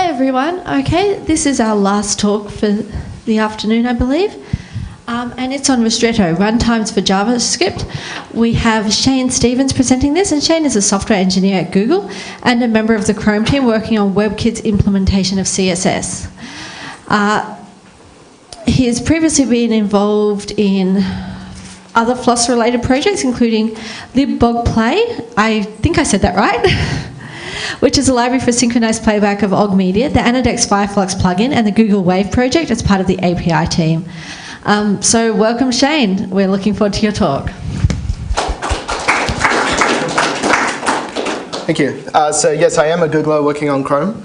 everyone. Okay, this is our last talk for the afternoon, I believe. And it's on Ristretto, runtimes for JavaScript. We have Shane Stevens presenting this, and Shane is a software engineer at Google and a member of the Chrome team working on WebKit's implementation of CSS. He has previously been involved in other Floss-related projects, including libbogplay, I think I said that right, which is a library for synchronized playback of OGG media, the Anidex Fireflux plugin, and the Google Wave project as part of the API team. So welcome, Shane. We're looking forward to your talk. Thank you. So yes, I am a Googler working on Chrome,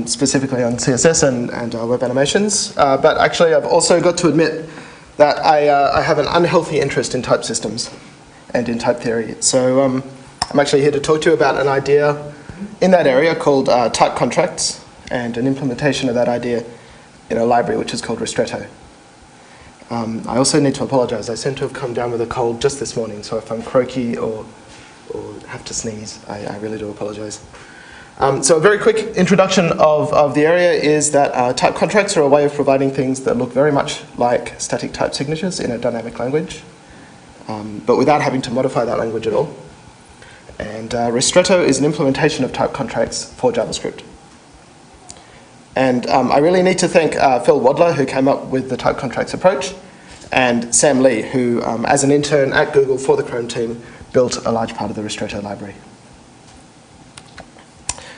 specifically on CSS and web animations. But actually, I've also got to admit that I have an unhealthy interest in type systems and in type theory. So I'm actually here to talk to you about an idea in that area called type contracts and an implementation of that idea in a library which is called Ristretto. I also need to apologise. I seem to have come down with a cold just this morning, so if I'm croaky or have to sneeze, I really do apologise. So a very quick introduction of the area is that type contracts are a way of providing things that look very much like static type signatures in a dynamic language, but without having to modify that language at all. And Ristretto is an implementation of type contracts for JavaScript. And I really need to thank Phil Wadler, who came up with the type contracts approach, and Sam Lee, who, as an intern at Google for the Chrome team, built a large part of the Ristretto library.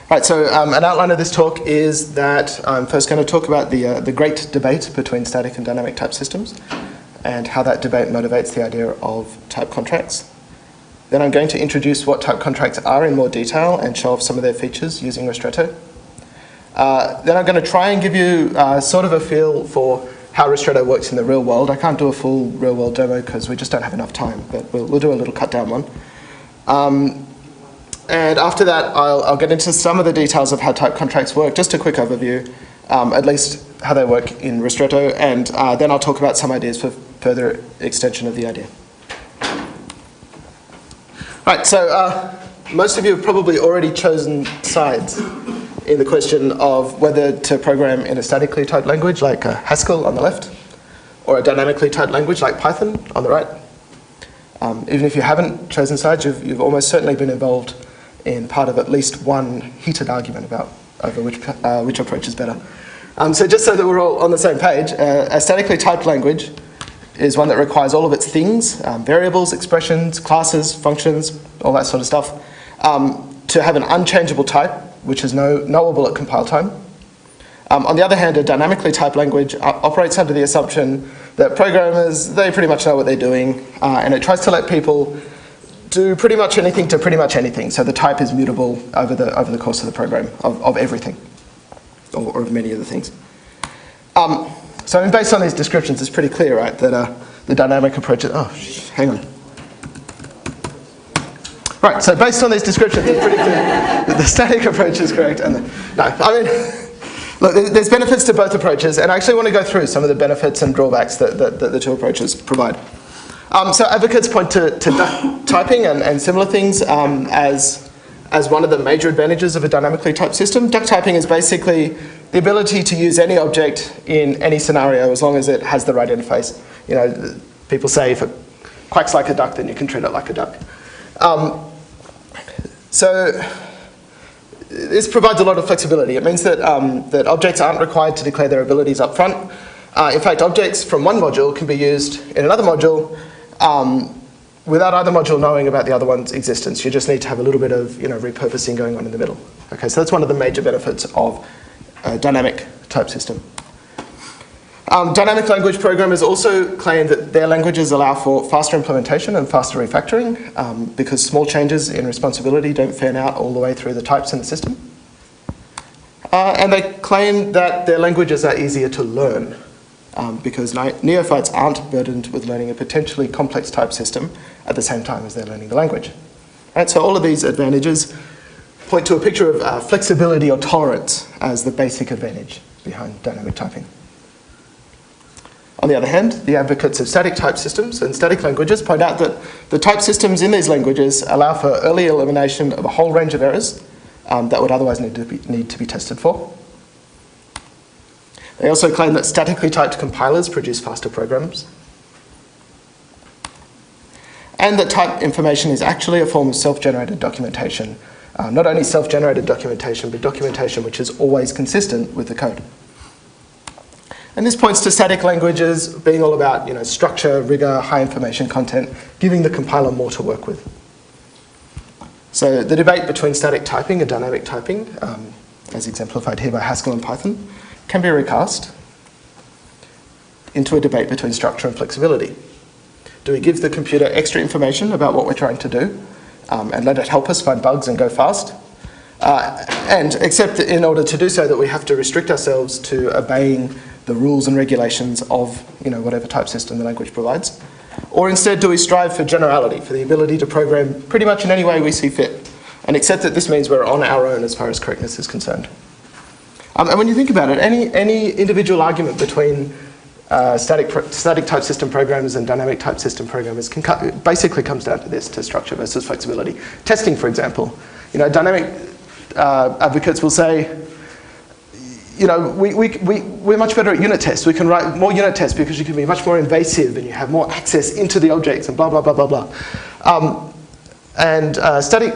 Right, so an outline of this talk is that I'm first going to talk about the great debate between static and dynamic type systems, and how that debate motivates the idea of type contracts. Then I'm going to introduce what type contracts are in more detail and show off some of their features using Ristretto. Then I'm going to try and give you sort of a feel for how Ristretto works in the real world. I can't do a full real world demo because we just don't have enough time, but we'll do a little cut down one. And after that, I'll get into some of the details of how type contracts work, just a quick overview, at least how they work in Ristretto, and then I'll talk about some ideas for further extension of the idea. Right, so most of you have probably already chosen sides in the question of whether to program in a statically typed language like Haskell on the left, or a dynamically typed language like Python on the right. Even if you haven't chosen sides, you've almost certainly been involved in part of at least one heated argument about over which approach is better. So just so that we're all on the same page, a statically typed language is one that requires all of its things, variables, expressions, classes, functions, all that sort of stuff, to have an unchangeable type, which is knowable at compile time. On the other hand, a dynamically typed language operates under the assumption that programmers, they pretty much know what they're doing, and it tries to let people do pretty much anything to pretty much anything. So the type is mutable over the course of the program, of everything, or of many of the things. So I mean, based on these descriptions, it's pretty clear, right, that the dynamic approach is, hang on. Right, so based on these descriptions, it's pretty clear that the static approach is correct. And look, there's benefits to both approaches, and I actually want to go through some of the benefits and drawbacks that the two approaches provide. So advocates point to duck typing and similar things as one of the major advantages of a dynamically typed system. Duck typing is basically the ability to use any object in any scenario as long as it has the right interface. You know, people say if it quacks like a duck, then you can treat it like a duck. So this provides a lot of flexibility. It means that, that objects aren't required to declare their abilities up front. In fact, objects from one module can be used in another module without either module knowing about the other one's existence. You just need to have a little bit of repurposing going on in the middle. Okay, so that's one of the major benefits of a dynamic type system. Dynamic language programmers also claim that their languages allow for faster implementation and faster refactoring because small changes in responsibility don't fan out all the way through the types in the system. And they claim that their languages are easier to learn because neophytes aren't burdened with learning a potentially complex type system at the same time as they're learning the language. Right, so all of these advantages point to a picture of flexibility or tolerance as the basic advantage behind dynamic typing. On the other hand, the advocates of static type systems and static languages point out that the type systems in these languages allow for early elimination of a whole range of errors that would otherwise need to be tested for. They also claim that statically typed compilers produce faster programs, and that type information is actually a form of self-generated documentation. Not only self-generated documentation, but documentation which is always consistent with the code. And this points to static languages being all about, structure, rigor, high information content, giving the compiler more to work with. So the debate between static typing and dynamic typing, as exemplified here by Haskell and Python, can be recast into a debate between structure and flexibility. Do we give the computer extra information about what we're trying to do and let it help us find bugs and go fast? And accept that in order to do so that we have to restrict ourselves to obeying the rules and regulations of whatever type system the language provides? Or instead do we strive for generality, for the ability to program pretty much in any way we see fit, and accept that this means we're on our own as far as correctness is concerned? And when you think about it, any individual argument between static type system programmers and dynamic type system programmers basically comes down to this, to structure versus flexibility. Testing, for example, dynamic advocates will say, we're much better at unit tests. We can write more unit tests because you can be much more invasive and you have more access into the objects and blah, blah, blah, blah, blah. And static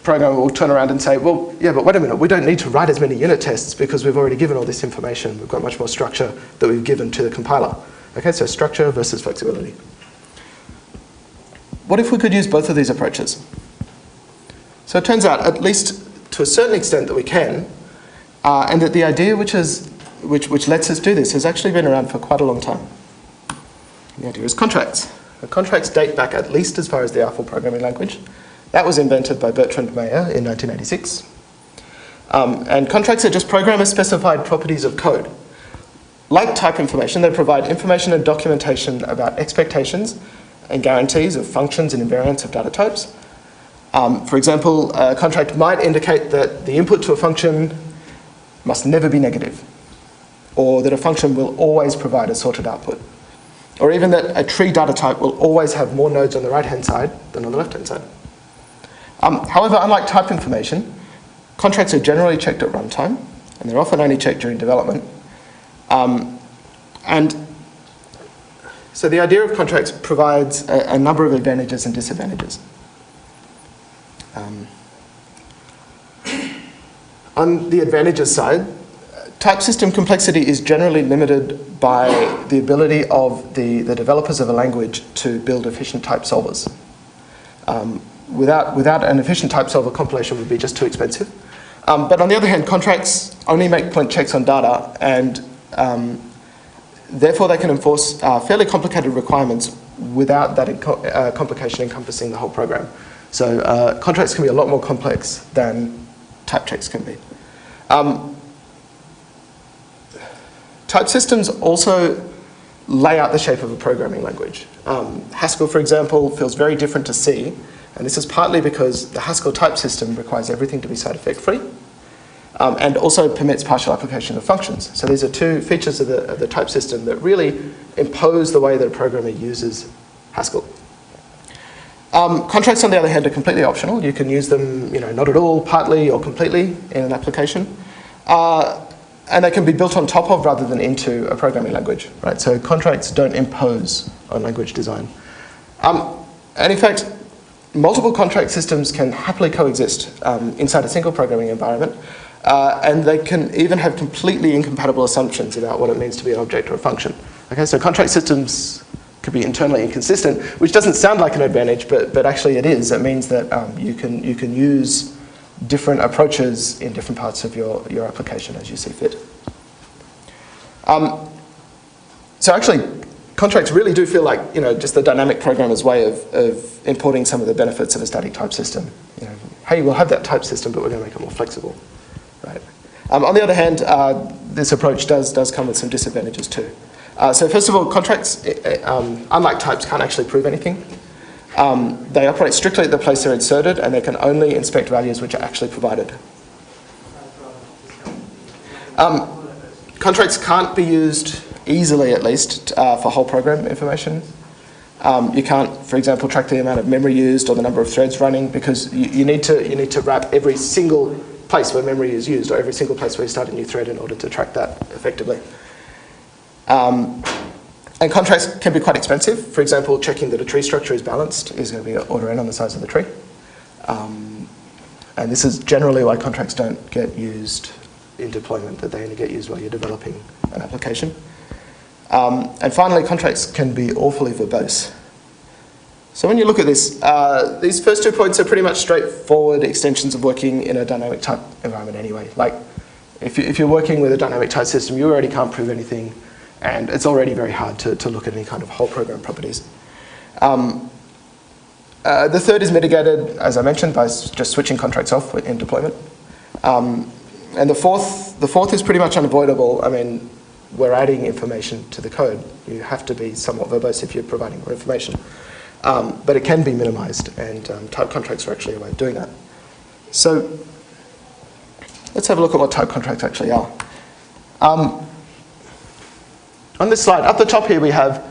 programmer will turn around and say, well, yeah, but wait a minute, we don't need to write as many unit tests because we've already given all this information. We've got much more structure that we've given to the compiler. Okay, so structure versus flexibility. What if we could use both of these approaches? So it turns out, at least to a certain extent, that we can, and that the idea which lets us do this has actually been around for quite a long time. The idea is contracts. The contracts date back at least as far as the ARFL programming language. That was invented by Bertrand Meyer in 1986. And contracts are just programmer-specified properties of code. Like type information, they provide information and documentation about expectations and guarantees of functions and invariants of data types. For example, a contract might indicate that the input to a function must never be negative, or that a function will always provide a sorted output, or even that a tree data type will always have more nodes on the right-hand side than on the left-hand side. However, unlike type information, contracts are generally checked at runtime, and they're often only checked during development. And so the idea of contracts provides a number of advantages and disadvantages. On the advantages side, type system complexity is generally limited by the ability of the developers of a language to build efficient type solvers. Without an efficient type solver, compilation would be just too expensive. But on the other hand, contracts only make point checks on data, and therefore they can enforce fairly complicated requirements without that complication encompassing the whole program. So contracts can be a lot more complex than type checks can be. Type systems also lay out the shape of a programming language. Haskell, for example, feels very different to C, and this is partly because the Haskell type system requires everything to be side effect free, and also permits partial application of functions. So these are two features of the type system that really impose the way that a programmer uses Haskell. Contracts, on the other hand, are completely optional. You can use them, not at all, partly, or completely in an application. And they can be built on top of rather than into a programming language, right? So contracts don't impose on language design. And in fact, multiple contract systems can happily coexist inside a single programming environment, and they can even have completely incompatible assumptions about what it means to be an object or a function. Okay, so contract systems could be internally inconsistent, which doesn't sound like an advantage, but actually it is. It means that you can use different approaches in different parts of your application as you see fit. So actually, contracts really do feel like just the dynamic programmer's way of importing some of the benefits of a static type system. Hey, we'll have that type system, but we're going to make it more flexible, right? On the other hand, this approach does come with some disadvantages too. So first of all, contracts, unlike types, can't actually prove anything. They operate strictly at the place they're inserted, and they can only inspect values which are actually provided. Contracts can't be used easily, at least, for whole program information. You can't, for example, track the amount of memory used or the number of threads running, because you need to wrap every single place where memory is used, or every single place where you start a new thread, in order to track that effectively. And contracts can be quite expensive. For example, checking that a tree structure is balanced is going to be order n on the size of the tree. And this is generally why contracts don't get used in deployment, that they only get used while you're developing an application. And finally, contracts can be awfully verbose. So when you look at this, these first 2 points are pretty much straightforward extensions of working in a dynamic type environment anyway. Like, if you're working with a dynamic type system, you already can't prove anything, and it's already very hard to look at any kind of whole program properties. The third is mitigated, as I mentioned, by just switching contracts off in deployment. And the fourth is pretty much unavoidable. I mean, we're adding information to the code. You have to be somewhat verbose if you're providing more information. But it can be minimized, and type contracts are actually a way of doing that. So let's have a look at what type contracts actually are. On this slide, up the top here we have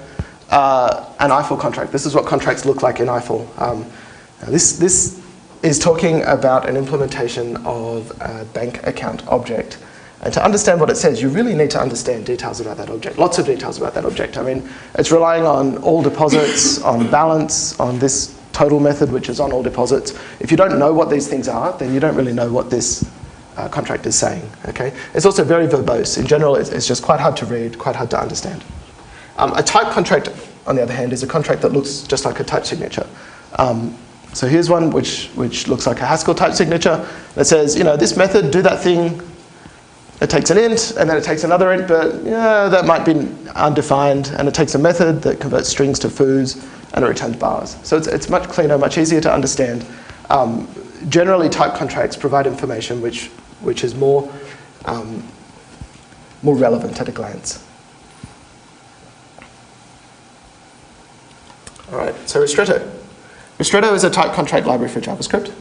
an Eiffel contract. This is what contracts look like in Eiffel. This is talking about an implementation of a bank account object. And to understand what it says, you really need to understand details about that object, lots of details about that object. I mean, it's relying on all deposits, on balance, on this total method, which is on all deposits. If you don't know what these things are, then you don't really know what this contract is saying, okay? It's also very verbose. In general, it's just quite hard to read, quite hard to understand. A type contract, on the other hand, is a contract that looks just like a type signature. So here's one which looks like a Haskell type signature that says, you know, this method, do that thing. It takes an int, and then it takes another int, but yeah, that might be undefined, and it takes a method that converts strings to foos, and it returns bars. So it's much cleaner, much easier to understand. Generally, type contracts provide information which is more relevant at a glance. All right, so Ristretto. Ristretto is a type contract library for JavaScript.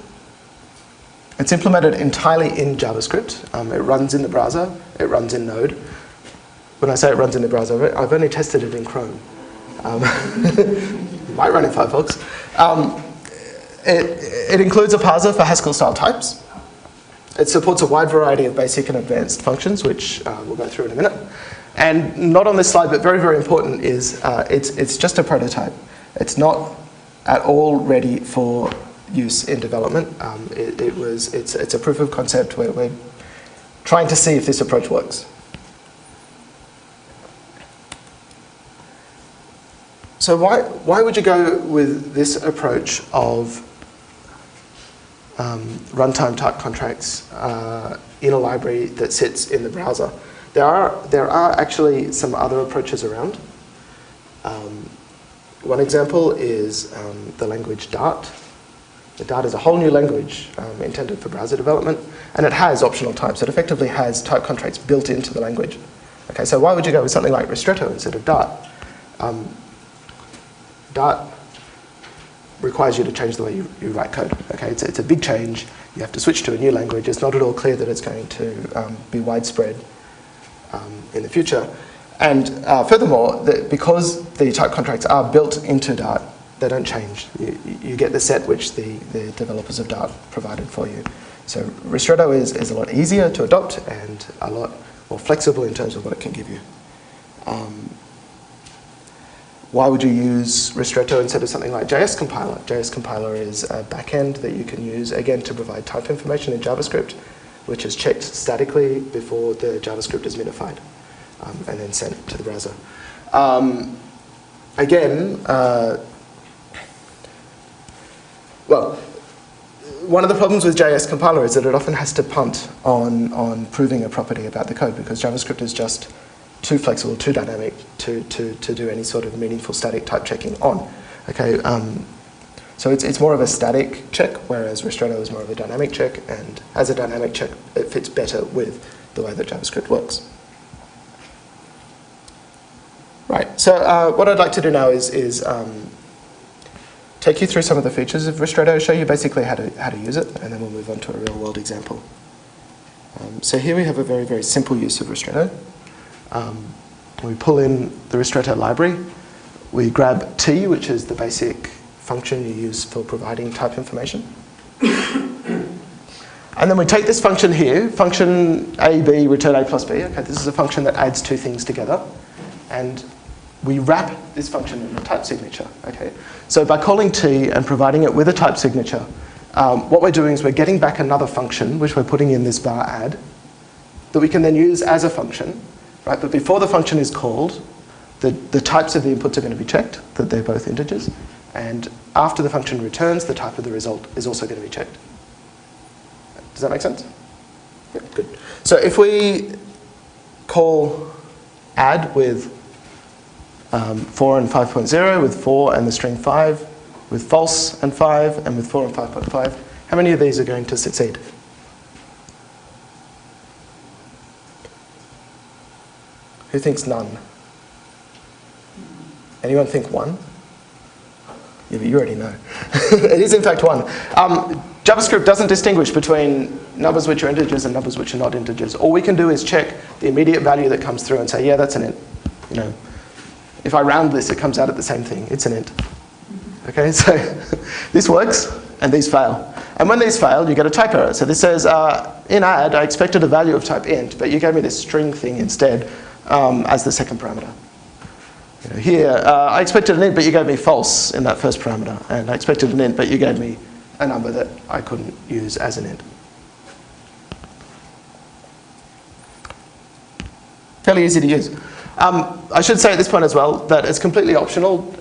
It's implemented entirely in JavaScript. It runs in the browser. It runs in Node. When I say it runs in the browser, I've only tested it in Chrome. Might run in Firefox. It includes a parser for Haskell-style types. It supports a wide variety of basic and advanced functions, which we'll go through in a minute. And not on this slide, but very, very important, is it's just a prototype. It's not at all ready for use in development. It's a proof of concept where we're trying to see if this approach works. So why would you go with this approach of runtime type contracts in a library that sits in the browser? There are actually some other approaches around. One example is the language Dart. Dart is a whole new language intended for browser development, and it has optional types. It effectively has type contracts built into the language. Okay, so why would you go with something like Ristretto instead of Dart? Dart requires you to change the way you write code. Okay, it's a big change. You have to switch to a new language. It's not at all clear that it's going to be widespread in the future. And furthermore, because the type contracts are built into Dart, they don't change. You get the set which the developers of Dart provided for you. So Ristretto is a lot easier to adopt and a lot more flexible in terms of what it can give you. Why would you use Ristretto instead of something like JS Compiler? JS Compiler is a backend that you can use, again, to provide type information in JavaScript, which is checked statically before the JavaScript is minified, and then sent to the browser. Well, one of the problems with JS Compiler is that it often has to punt on proving a property about the code, because JavaScript is just too flexible, too dynamic to do any sort of meaningful static type checking on. Okay, so it's more of a static check, whereas Ristretto is more of a dynamic check, and as a dynamic check, it fits better with the way that JavaScript works. Right, so what I'd like to do now is take you through some of the features of Ristretto, show you basically how to use it, and then we'll move on to a real-world example. So here we have a very, very simple use of Ristretto. We pull in the Ristretto library. We grab T, which is the basic function you use for providing type information. And then we take this function here, function A, B, return A plus B. Okay, this is a function that adds two things together. and we wrap this function in a type signature. Okay, so by calling t and providing it with a type signature, what we're doing is we're getting back another function, which we're putting in this var add, that we can then use as a function, right? But before the function is called, the types of the inputs are going to be checked, that they're both integers, and after the function returns, the type of the result is also going to be checked. Does that make sense? Yeah, good. So if we call add with 4 and 5.0, with 4 and the string 5, with false and 5, and with 4 and 5.5, how many of these are going to succeed? Who thinks none? Anyone think 1? Yeah, but you already know. It is in fact 1. JavaScript doesn't distinguish between numbers which are integers and numbers which are not integers. All we can do is check the immediate value that comes through and say, yeah, that's an int. You know, if I round this, it comes out at the same thing. It's an int. Okay, so this works, and these fail. And when these fail, you get a type error. So this says, in add, I expected a value of type int, but you gave me this string thing instead as the second parameter. You know, here, I expected an int, but you gave me false in that first parameter. And I expected an int, but you gave me a number that I couldn't use as an int. Fairly easy to use. I should say at this point as well that it's completely optional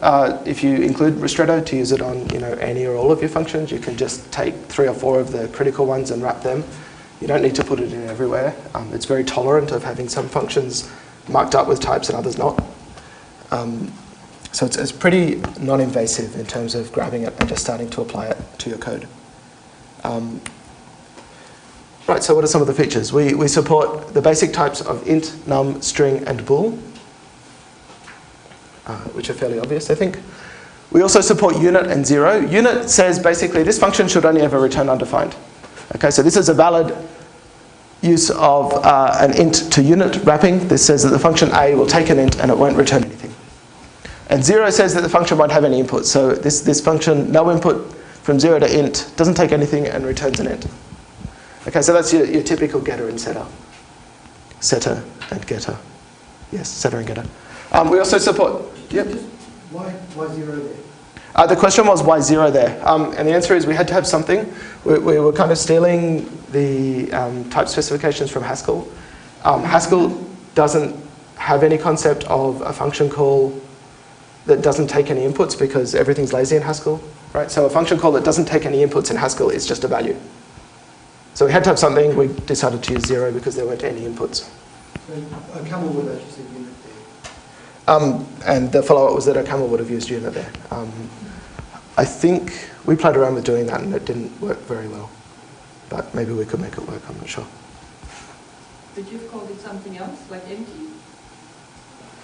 if you include Ristretto to use it on any or all of your functions. You can just take 3 or 4 of the critical ones and wrap them. You don't need to put it in everywhere. It's very tolerant of having some functions marked up with types and others not. So it's pretty non-invasive in terms of grabbing it and just starting to apply it to your code. Right, so what are some of the features? We support the basic types of int, num, string, and bool, which are fairly obvious, I think. We also support unit and 0. Unit says basically this function should only ever return undefined. Okay, so this is a valid use of an int to unit wrapping. This says that the function a will take an int and it won't return anything. And 0 says that the function won't have any input. So this function, no input from 0 to int, doesn't take anything and returns an int. Okay, so that's your typical getter and setter. Setter and getter. Yes, setter and getter. We also support... Yep. Why 0 there? The question was why 0 there? And the answer is we had to have something. We were kind of stealing the type specifications from Haskell. Haskell doesn't have any concept of a function call that doesn't take any inputs because everything's lazy in Haskell, right? So a function call that doesn't take any inputs in Haskell is just a value. So we had to have something. We decided to use 0 because there weren't any inputs. So OCaml would actually say unit there. And the follow-up was that OCaml would have used unit there. I think we played around with doing that and it didn't work very well. But maybe we could make it work, I'm not sure. But you've called it something else, like empty?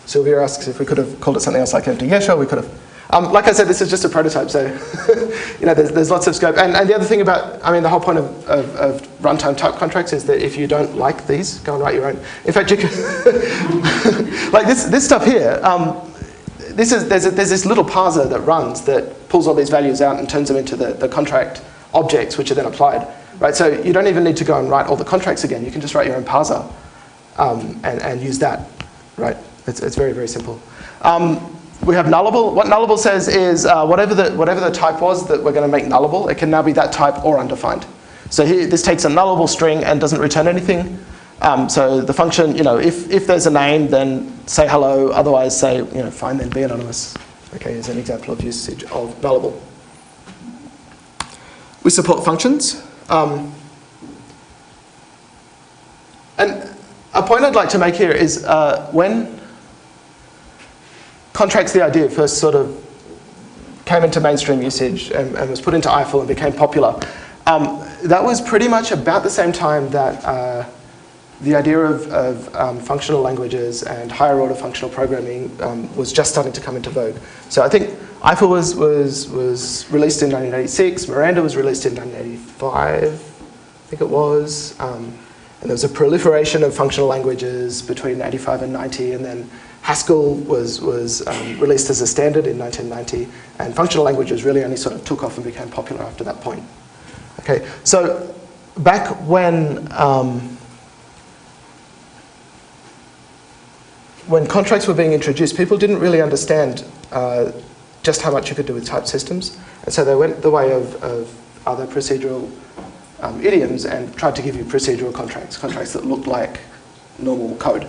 Sylvia asks if we could have called it something else like empty. Yeah, sure, we could have. Like I said, this is just a prototype, so there's lots of scope. And the other thing about, the whole point of runtime type contracts is that if you don't like these, go and write your own. In fact, you can, like this stuff here, there's this little parser that runs that pulls all these values out and turns them into the contract objects, which are then applied. Right, so you don't even need to go and write all the contracts again. You can just write your own parser and use that. Right, it's very, very simple. We have nullable. What nullable says is whatever the type was that we're going to make nullable, it can now be that type or undefined. So here, this takes a nullable string and doesn't return anything. So the function, if there's a name, then say hello. Otherwise, say fine, then be anonymous. Okay, is an example of usage of nullable. We support functions. And a point I'd like to make here is when contracts the idea first sort of came into mainstream usage and was put into Eiffel and became popular, that was pretty much about the same time that the idea of functional languages and higher order functional programming was just starting to come into vogue. So I think Eiffel was released in 1986, Miranda was released in 1985, I think it was, and there was a proliferation of functional languages between 85 and 90, and then Haskell was released as a standard in 1990, and functional languages really only sort of took off and became popular after that point. Okay, so back when when contracts were being introduced, people didn't really understand just how much you could do with type systems. And so they went the way of other procedural idioms and tried to give you procedural contracts that looked like normal code.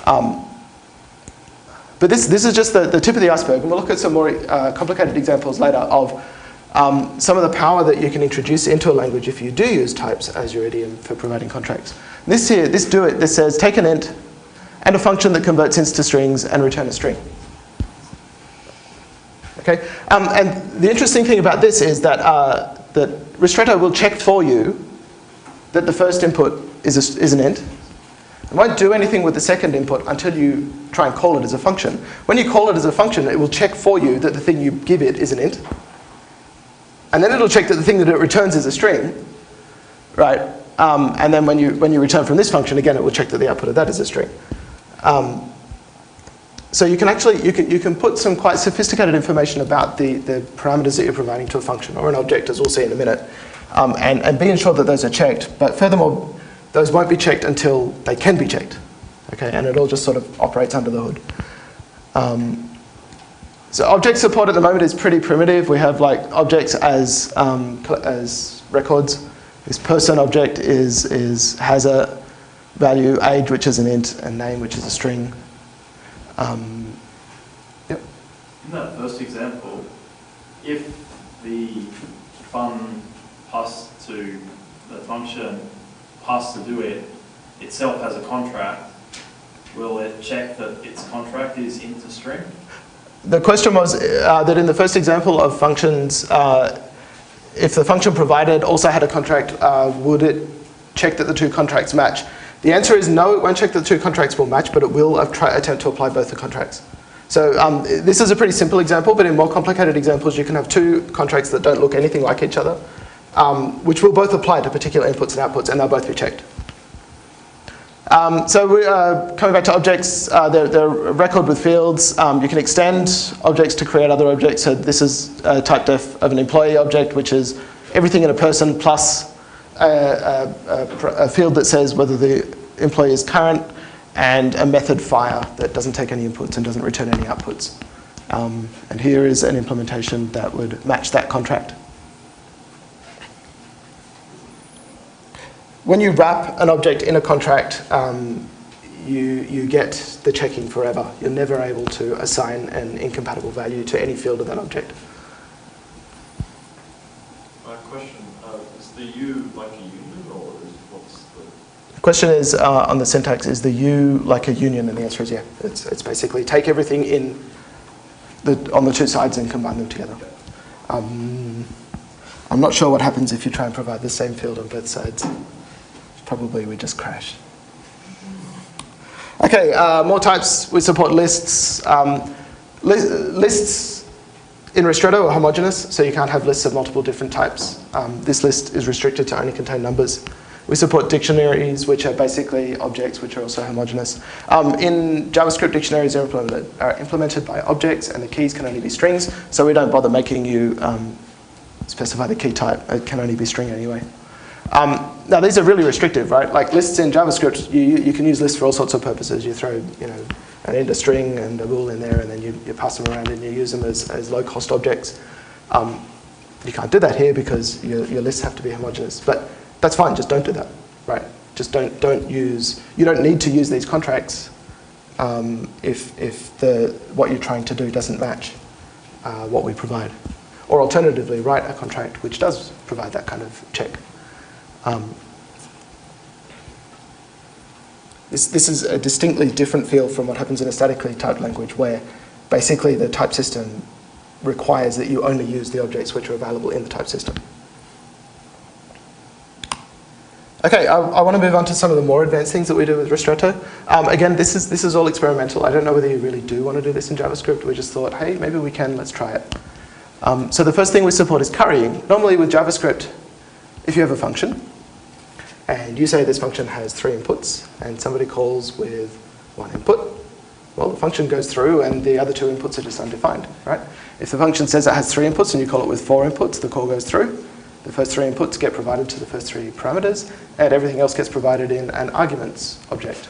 But this is just the tip of the iceberg, and we'll look at some more complicated examples later of some of the power that you can introduce into a language if you do use types as your idiom for providing contracts. This here, this says take an int and a function that converts ints to strings and return a string. Okay, and the interesting thing about this is that that Ristretto will check for you that the first input is an int. It won't do anything with the second input until you try and call it as a function. When you call it as a function, it will check for you that the thing you give it is an int. And then it'll check that the thing that it returns is a string, right? And then when you return from this function, again, it will check that the output of that is a string. So you can actually, you can put some quite sophisticated information about the parameters that you're providing to a function or an object, as we'll see in a minute, and be ensured that those are checked. But furthermore, those won't be checked until they can be checked. Okay, and it all just sort of operates under the hood. So object support at the moment is pretty primitive. We have like objects as records. This person object has a value, age, which is an int, and name, which is a string. Yep. In that first example, if the fun passed to the function passed to do it itself has a contract, will it check that its contract is int to string? The question was that in the first example of functions, if the function provided also had a contract, would it check that the two contracts match? The answer is no, it won't check that the two contracts will match, but it will attempt to apply both the contracts. So this is a pretty simple example, but in more complicated examples, you can have two contracts that don't look anything like each other, which will both apply to particular inputs and outputs, and they'll both be checked. So coming back to objects, they're a record with fields. You can extend objects to create other objects. So this is a type def of an employee object, which is everything in a person plus a field that says whether the employee is current, and a method fire that doesn't take any inputs and doesn't return any outputs. And here is an implementation that would match that contract. When you wrap an object in a contract, you get the checking forever. You're never able to assign an incompatible value to any field of that object. Question, is the U like a union, or what's the... The question is, on the syntax, is the U like a union? And the answer is yeah. It's basically take everything on the two sides and combine them together. I'm not sure what happens if you try and provide the same field on both sides. Probably we just crash. Okay, more types. We support lists. Lists in Ristretto are homogeneous, so you can't have lists of multiple different types. This list is restricted to only contain numbers. We support dictionaries, which are basically objects, which are also homogeneous. In JavaScript, dictionaries are implemented by objects, and the keys can only be strings, so we don't bother making you specify the key type. It can only be string anyway. Now these are really restrictive, right? Like lists in JavaScript, you can use lists for all sorts of purposes. You throw, an int, a string, and a bool in there, and then you pass them around and you use them as low-cost objects. You can't do that here because your lists have to be homogeneous. But that's fine. Just don't do that, right? Just don't use. You don't need to use these contracts if what you're trying to do doesn't match what we provide, or alternatively, write a contract which does provide that kind of check. This is a distinctly different feel from what happens in a statically typed language, where basically the type system requires that you only use the objects which are available in the type system. Okay, I want to move on to some of the more advanced things that we do with Ristretto. Again, this is all experimental. I don't know whether you really do want to do this in JavaScript. We just thought, hey, maybe we can, let's try it. So the first thing we support is currying. Normally with JavaScript, if you have a function, and you say this function has 3 inputs, and somebody calls with 1 input, well, the function goes through and the other 2 inputs are just undefined, right? If the function says it has 3 inputs and you call it with 4 inputs, the call goes through. The first 3 inputs get provided to the first 3 parameters, and everything else gets provided in an arguments object.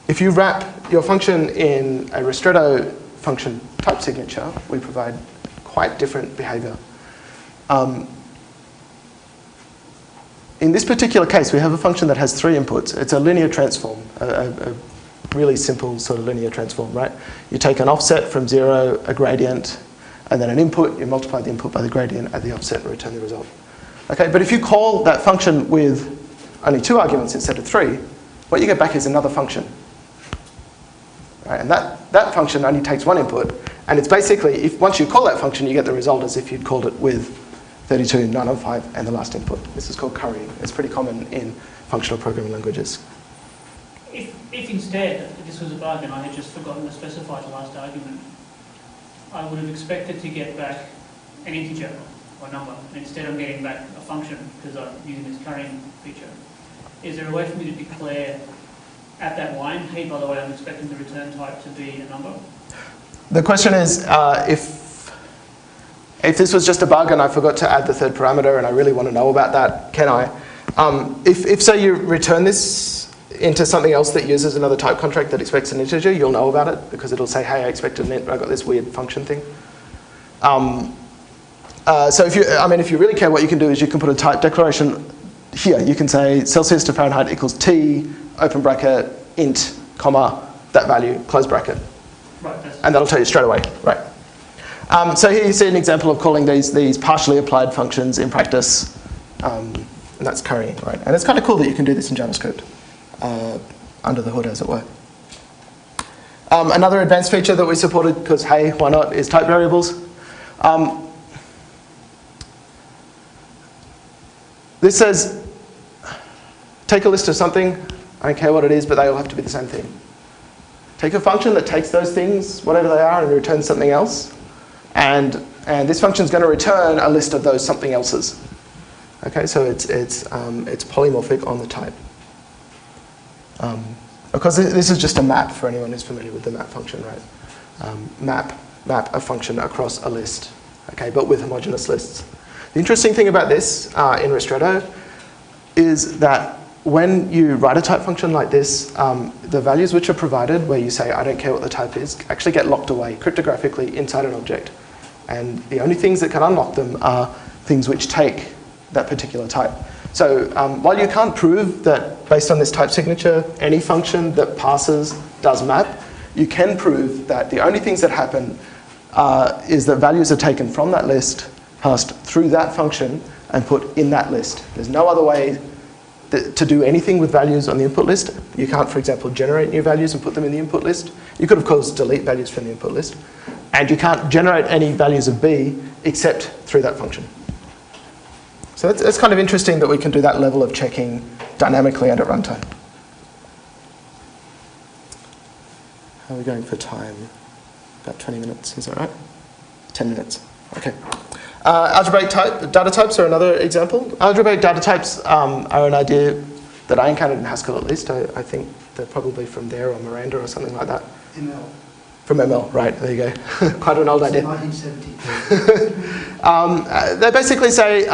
if you wrap your function in a Ristretto function type signature, we provide quite different behavior. In this particular case, we have a function that has 3 inputs. It's a linear transform, a really simple sort of linear transform, right? You take an offset from 0, a gradient, and then an input. You multiply the input by the gradient, add the offset, and return the result. Okay, but if you call that function with only 2 arguments instead of 3, what you get back is another function. Right, and that function only takes 1 input, and it's basically, once you call that function, you get the result as if you'd called it with 32, 905, and the last input. This is called currying. It's pretty common in functional programming languages. If instead this was a bug and I had just forgotten to specify the last argument, I would have expected to get back an integer or number. And instead I'm getting back a function because I'm using this currying feature. Is there a way for me to declare at that line, hey, by the way, I'm expecting the return type to be a number? The question is, if this was just a bug and I forgot to add the 3rd parameter and I really want to know about that, can I? If say you return this into something else that uses another type contract that expects an integer, you'll know about it because it'll say, hey, I expected an int, but I got this weird function thing. So if you really care, what you can do is you can put a type declaration here. You can say Celsius to Fahrenheit equals T, open bracket, int, comma, that value, close bracket. Right, and that'll tell you straight away, right? So here you see an example of calling these partially applied functions in practice, and that's currying, right? And it's kind of cool that you can do this in JavaScript, under the hood, as it were. Another advanced feature that we supported, because hey, why not, is type variables. This says, take a list of something, I don't care what it is, but they all have to be the same thing. Take a function that takes those things, whatever they are, and returns something else. And this function is going to return a list of those something else's. Okay, so it's polymorphic on the type. Because this is just a map for anyone who's familiar with the map function, right? Map a function across a list, okay, but with homogeneous lists. The interesting thing about this in Ristretto is that when you write a type function like this, the values which are provided, where you say, I don't care what the type is, actually get locked away cryptographically inside an object. And the only things that can unlock them are things which take that particular type. So while you can't prove that, based on this type signature, any function that passes does map, you can prove that the only things that happen is that values are taken from that list, passed through that function, and put in that list. There's no other way to do anything with values on the input list. You can't, for example, generate new values and put them in the input list. You could, of course, delete values from the input list. And you can't generate any values of B except through that function. So it's kind of interesting that we can do that level of checking dynamically and at runtime. How are we going for time? About 20 minutes, is that right? 10 minutes, okay. Algebraic data types are another example. Algebraic data types are an idea that I encountered in Haskell, at least. I think they're probably from there or Miranda or something like that. ML. From ML, right, there you go. Quite an old idea. 1970. They basically say,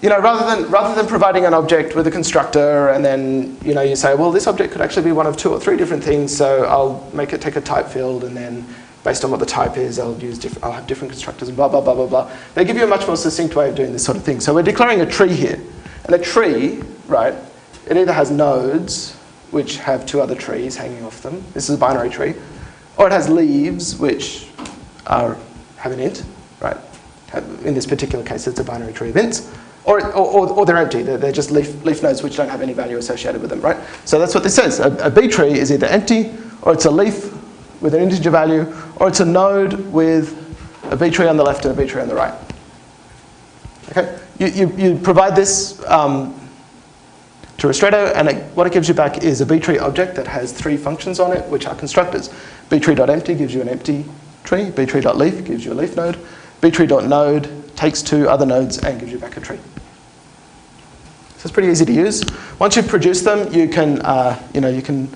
rather than providing an object with a constructor and then you say, well, this object could actually be one of 2 or 3 different things, so I'll make it take a type field, and then based on what the type is, I'll have different constructors and blah, blah, blah, blah, blah. They give you a much more succinct way of doing this sort of thing. So we're declaring a tree here. And a tree, right, it either has nodes, which have 2 other trees hanging off them. This is a binary tree. Or it has leaves, which have an int, right? In this particular case, it's a binary tree of ints. Or they're empty. They're just leaf nodes which don't have any value associated with them, right? So that's what this says. A B tree is either empty, or it's a leaf with an integer value, or it's a node with a B tree on the left and a B tree on the right. Okay, you provide this to Ristretto, and what it gives you back is a B tree object that has 3 functions on it, which are constructors. btree.empty gives you an empty tree. btree.leaf gives you a leaf node. btree.node takes 2 other nodes and gives you back a tree. So it's pretty easy to use. Once you've produced them, you can you can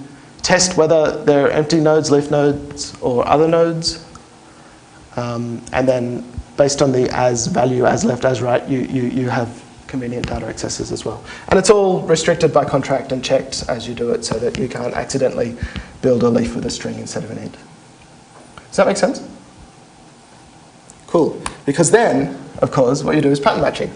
test whether they're empty nodes, leaf nodes, or other nodes, and then based on the as value, as left, as right, you have convenient data accesses as well. And it's all restricted by contract and checked as you do it so that you can't accidentally build a leaf with a string instead of an int. Does that make sense? Cool. Because then, of course, what you do is pattern matching,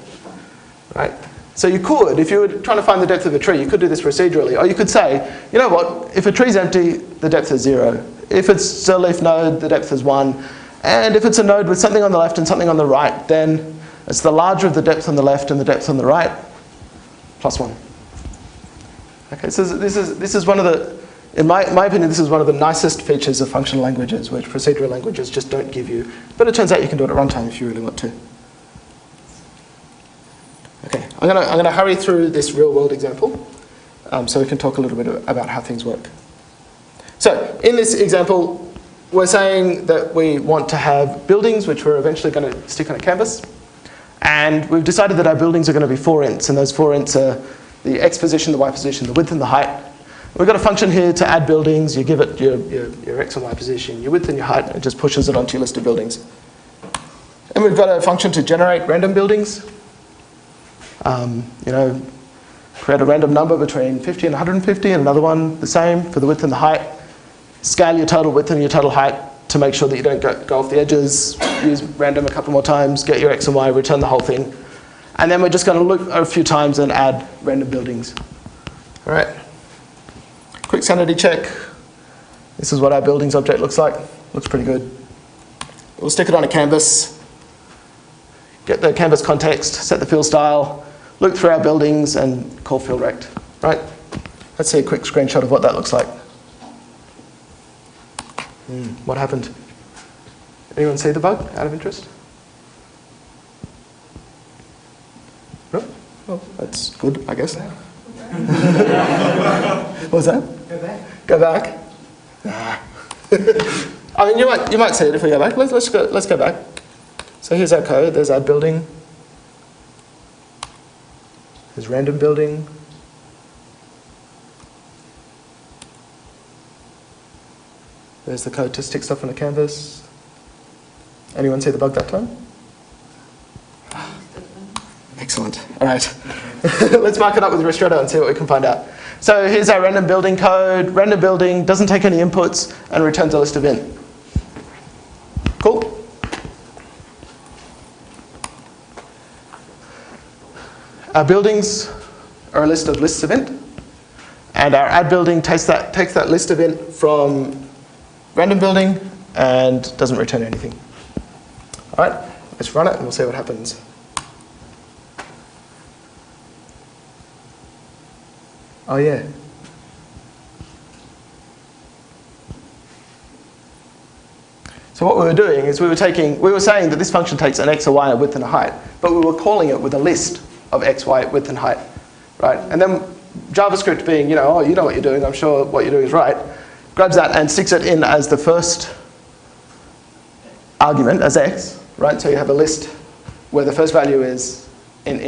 right? So you could, if you were trying to find the depth of a tree, you could do this procedurally. Or you could say, you know what, if a tree's empty, the depth is 0. If it's a leaf node, the depth is 1. And if it's a node with something on the left and something on the right, then it's the larger of the depth on the left and the depth on the right, plus 1. Okay, so this is one of the, in my opinion, this is one of the nicest features of functional languages, which procedural languages just don't give you. But it turns out you can do it at runtime if you really want to. Okay, I'm gonna hurry through this real-world example so we can talk a little bit about how things work. So in this example, we're saying that we want to have buildings which we're eventually going to stick on a canvas. And we've decided that our buildings are going to be 4 ints, and those 4 ints are the x position, the y position, the width and the height. We've got a function here to add buildings. You give it your x and y position, your width and your height, and it just pushes it onto your list of buildings. And we've got a function to generate random buildings. You know, create a random number between 50 and 150, and another one the same for the width and the height. Scale your total width and your total height to make sure that you don't go off the edges. Use random a couple more times, get your x and y, return the whole thing. And then we're just going to loop a few times and add random buildings. All right. Quick sanity check. This is what our buildings object looks like. Looks pretty good. We'll stick it on a canvas. Get the canvas context, set the field style, loop through our buildings, and call field rect. Right? Let's see a quick screenshot of what that looks like. What happened? Anyone see the bug out of interest? No? Well, that's good, I guess. What was that? Go back. Nah. I mean, you might see it if we go back. Let's go back. So here's our code. There's our building. There's random building. There's the code to stick stuff on a canvas. Anyone see the bug that time? Excellent. All right. Let's mark it up with Ristretto and see what we can find out. So here's our random building code. Random building doesn't take any inputs and returns a list of int. Cool. Our buildings are a list of lists of int. And our add building takes that list of int from random building and doesn't return anything. All right, let's run it and we'll see what happens. Oh yeah. So what we were doing is we were saying that this function takes an x, a y, a width and a height, but we were calling it with a list of x, y, width and height, right? And then JavaScript being, you know what you're doing, I'm sure what you're doing is right, grabs that and sticks it in as the first argument as x, right? So you have a list where the first value is in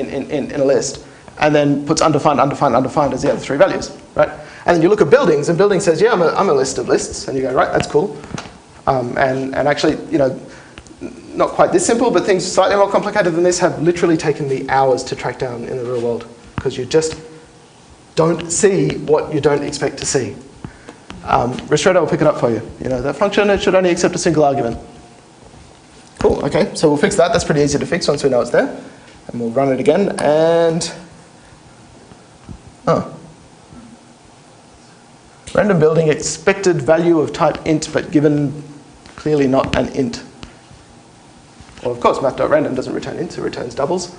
a list, and then puts undefined, undefined, undefined as the other 3 values, right? And then you look at buildings, and building says, yeah, I'm a list of lists, and you go, right, that's cool. And actually, you know, not quite this simple, but things slightly more complicated than this have literally taken me hours to track down in the real world, because you just don't see what you don't expect to see. Ristretto will pick it up for you. You know, that function, it should only accept a single argument. Cool, okay, so we'll fix that. That's pretty easy to fix once we know it's there. And we'll run it again, and random building expected value of type int, but given clearly not an int. Well, of course, math.random doesn't return ints, it returns doubles.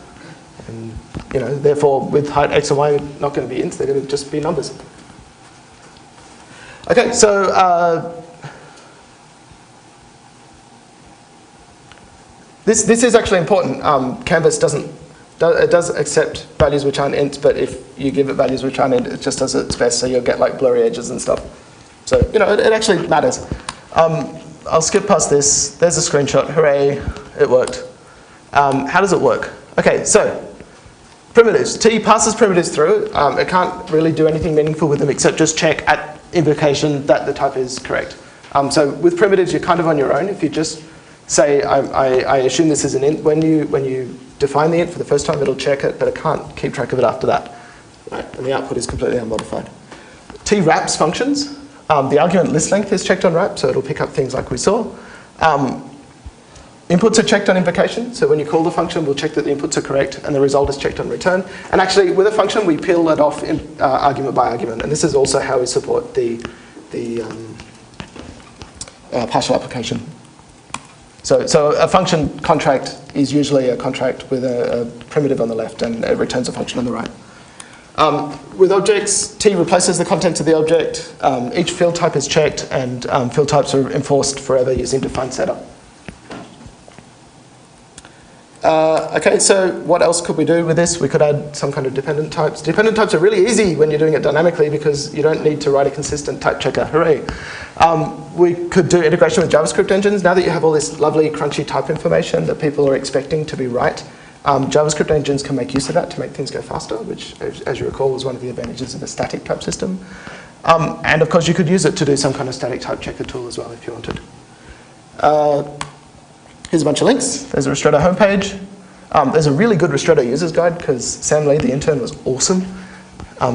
And, you know, therefore, with height x and y not going to be ints, they're going to just be numbers. Okay, so this is actually important. Canvas does accept values which aren't int, but if you give it values which aren't int, it just does its best, so you'll get like blurry edges and stuff. So, you know, it actually matters. I'll skip past this. There's a screenshot. Hooray, it worked. How does it work? Okay, so primitives. T passes primitives through. It can't really do anything meaningful with them except just check at invocation that the type is correct. So with primitives, you're kind of on your own. If you just say, I assume this is an int, when you define the int for the first time, it'll check it, but it can't keep track of it after that. Right? And the output is completely unmodified. T wraps functions. The argument list length is checked on wrap, so it'll pick up things like we saw. Inputs are checked on invocation, so when you call the function, we'll check that the inputs are correct, and the result is checked on return. And actually, with a function, we peel it off in, argument by argument, and this is also how we support the partial application. So a function contract is usually a contract with a primitive on the left, and it returns a function on the right. With objects, T replaces the contents of the object. Each field type is checked, and field types are enforced forever using define setup. Okay, so what else could we do with this? We could add some kind of dependent types. Dependent types are really easy when you're doing it dynamically because you don't need to write a consistent type checker. Hooray. We could do integration with JavaScript engines. Now that you have all this lovely crunchy type information that people are expecting to be right, JavaScript engines can make use of that to make things go faster, which, as you recall, was one of the advantages of a static type system. And of course, you could use it to do some kind of static type checker tool as well if you wanted. Here's a bunch of links. There's a Ristretto homepage. There's a really good Ristretto users guide because Sam Lee, the intern, was awesome.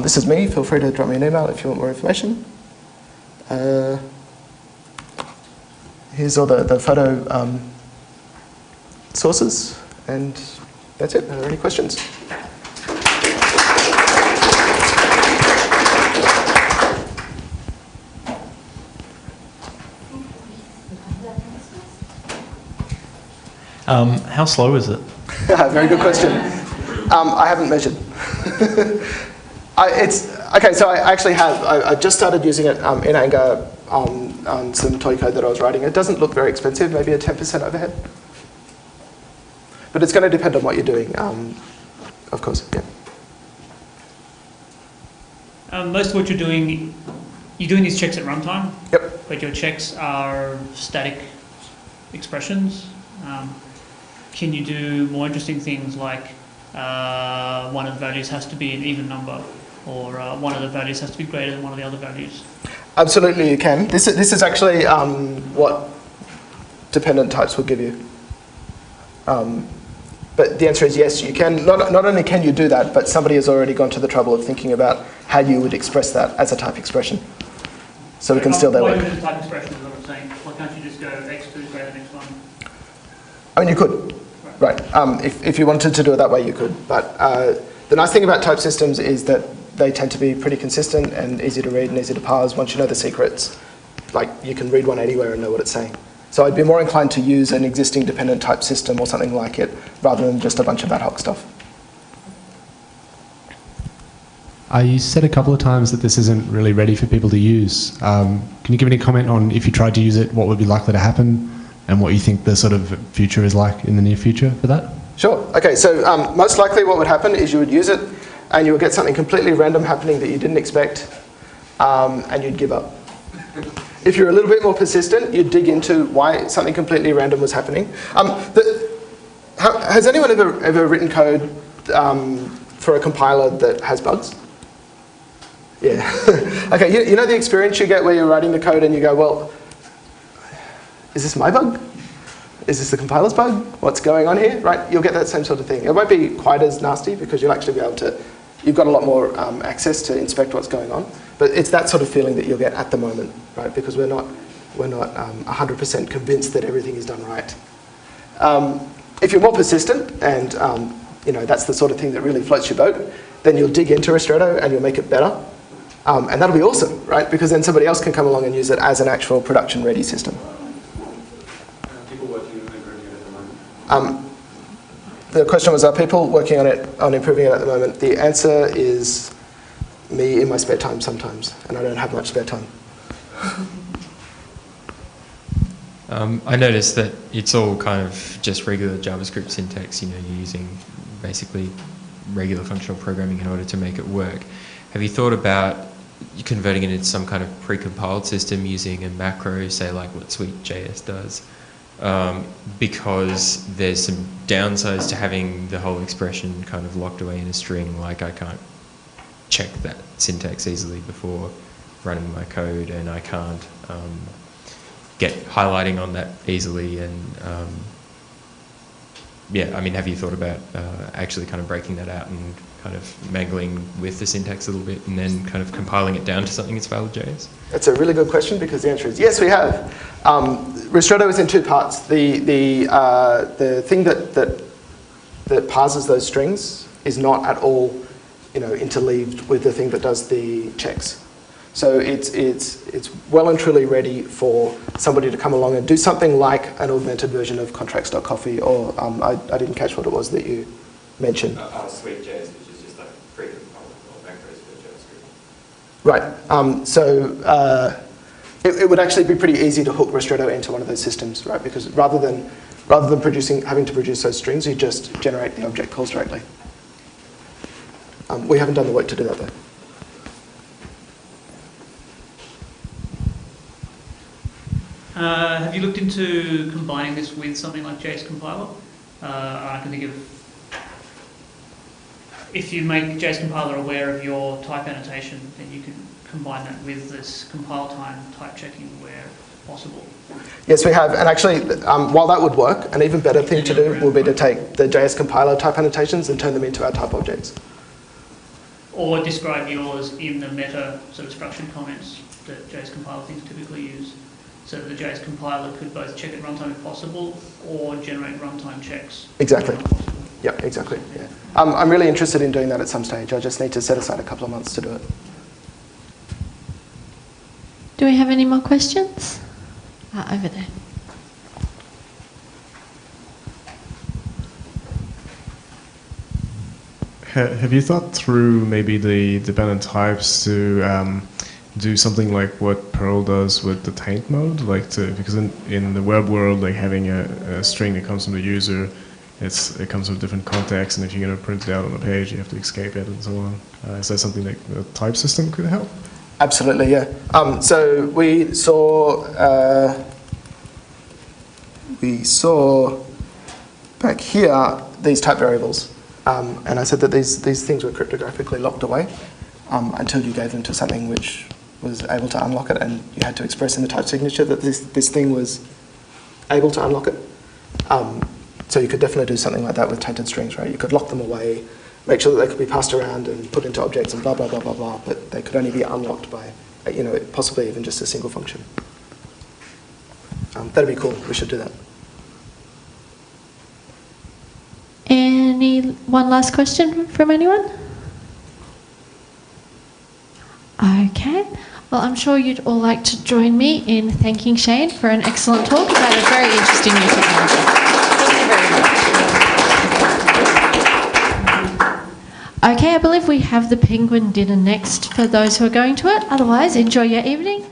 This is me. Feel free to drop me an email if you want more information. Here's all the photo sources, and that's it. Are there any questions? How slow is it? Very good question. I haven't measured. Okay, so I actually have. I just started using it in anger on some toy code that I was writing. It doesn't look very expensive, maybe a 10% overhead. But it's going to depend on what you're doing, of course. Yeah. Most of what you're doing these checks at runtime. Yep. But your checks are static expressions. Can you do more interesting things like one of the values has to be an even number, or one of the values has to be greater than one of the other values? Absolutely, you can. This is actually what dependent types will give you. But the answer is yes, you can. Not only can you do that, but somebody has already gone to the trouble of thinking about how you would express that as a type expression. So we can steal their Why work. do the type expression is what I'm saying? Why can't you just go x2 is greater than x1? I mean, you could. Right. If you wanted to do it that way, you could. But the nice thing about type systems is that they tend to be pretty consistent and easy to read and easy to parse once you know the secrets. Like, you can read one anywhere and know what it's saying. So I'd be more inclined to use an existing dependent type system or something like it, rather than just a bunch of ad hoc stuff. You said a couple of times that this isn't really ready for people to use. Can you give any comment on if you tried to use it, what would be likely to happen, and what you think the sort of future is like in the near future for that? Sure. Okay, so most likely what would happen is you would use it and you would get something completely random happening that you didn't expect, and you'd give up. If you're a little bit more persistent, you'd dig into why something completely random was happening. Has anyone ever written code for a compiler that has bugs? Yeah. Okay, you know the experience you get where you're writing the code and you go, well, is this my bug? Is this the compiler's bug? What's going on here? Right? You'll get that same sort of thing. It won't be quite as nasty because you'll actually be able to, you've got a lot more access to inspect what's going on. But it's that sort of feeling that you'll get at the moment, right? Because we're not 100% convinced that everything is done right. If you're more persistent and that's the sort of thing that really floats your boat, then you'll dig into Ristretto and you'll make it better. And that'll be awesome, right? Because then somebody else can come along and use it as an actual production-ready system. People working on improving it at the moment? The question was, are people working on improving it at the moment? The answer is me in my spare time sometimes, and I don't have much spare time. I noticed that it's all kind of just regular JavaScript syntax. You're using basically regular functional programming in order to make it work. Have you thought about converting it into some kind of pre-compiled system using a macro, say like what Sweet.js does? Because there's some downsides to having the whole expression kind of locked away in a string. Like, I can't check that syntax easily before running my code, and I can't get highlighting on that easily, and yeah, I mean, have you thought about actually kind of breaking that out and kind of mangling with the syntax a little bit and then kind of compiling it down to something that's valid.js? That's a really good question because the answer is yes, we have. Ristretto is in two parts. The thing that parses those strings is not at all, interleaved with the thing that does the checks. So it's well and truly ready for somebody to come along and do something like an augmented version of contracts.coffee, or I didn't catch what it was that you mentioned. Sweet.js, which is just like pre-compiled or macros for JavaScript. Right. It would actually be pretty easy to hook Ristretto into one of those systems, right? Because rather than having to produce those strings, you just generate the object calls directly. We haven't done the work to do that though. Have you looked into combining this with something like JS Compiler? I can think of, if you make JS Compiler aware of your type annotation, then you can combine that with this compile time type checking where possible. Yes, we have. And actually, while that would work, an even better thing to do would be to take the JS Compiler type annotations and turn them into our type objects. Or describe yours in the meta sort of structured comments that JS Compiler things typically use. So that the JS Compiler could both check at runtime if possible or generate runtime checks. Exactly. Yeah, exactly. Yeah. I'm really interested in doing that at some stage. I just need to set aside a couple of months to do it. Do we have any more questions? Over there. Have you thought through maybe the dependent types to do something like what Perl does with the taint mode? Because in the web world, like having a string that comes from the user, it comes with different contexts, and if you're going to print it out on the page, you have to escape it and so on. Is that something that the type system could help? Absolutely, yeah. So we saw back here these type variables, and I said that these things were cryptographically locked away until you gave them to something which was able to unlock it, and you had to express in the type signature that this thing was able to unlock it. So you could definitely do something like that with tainted strings, right? You could lock them away, make sure that they could be passed around and put into objects and blah, blah, blah, blah, blah, but they could only be unlocked by, possibly even just a single function. That'd be cool. We should do that. One last question from anyone? Okay. Well, I'm sure you'd all like to join me in thanking Shane for an excellent talk about a very interesting new technology. Thank you very much. Okay, I believe we have the Penguin dinner next for those who are going to it. Otherwise, enjoy your evening.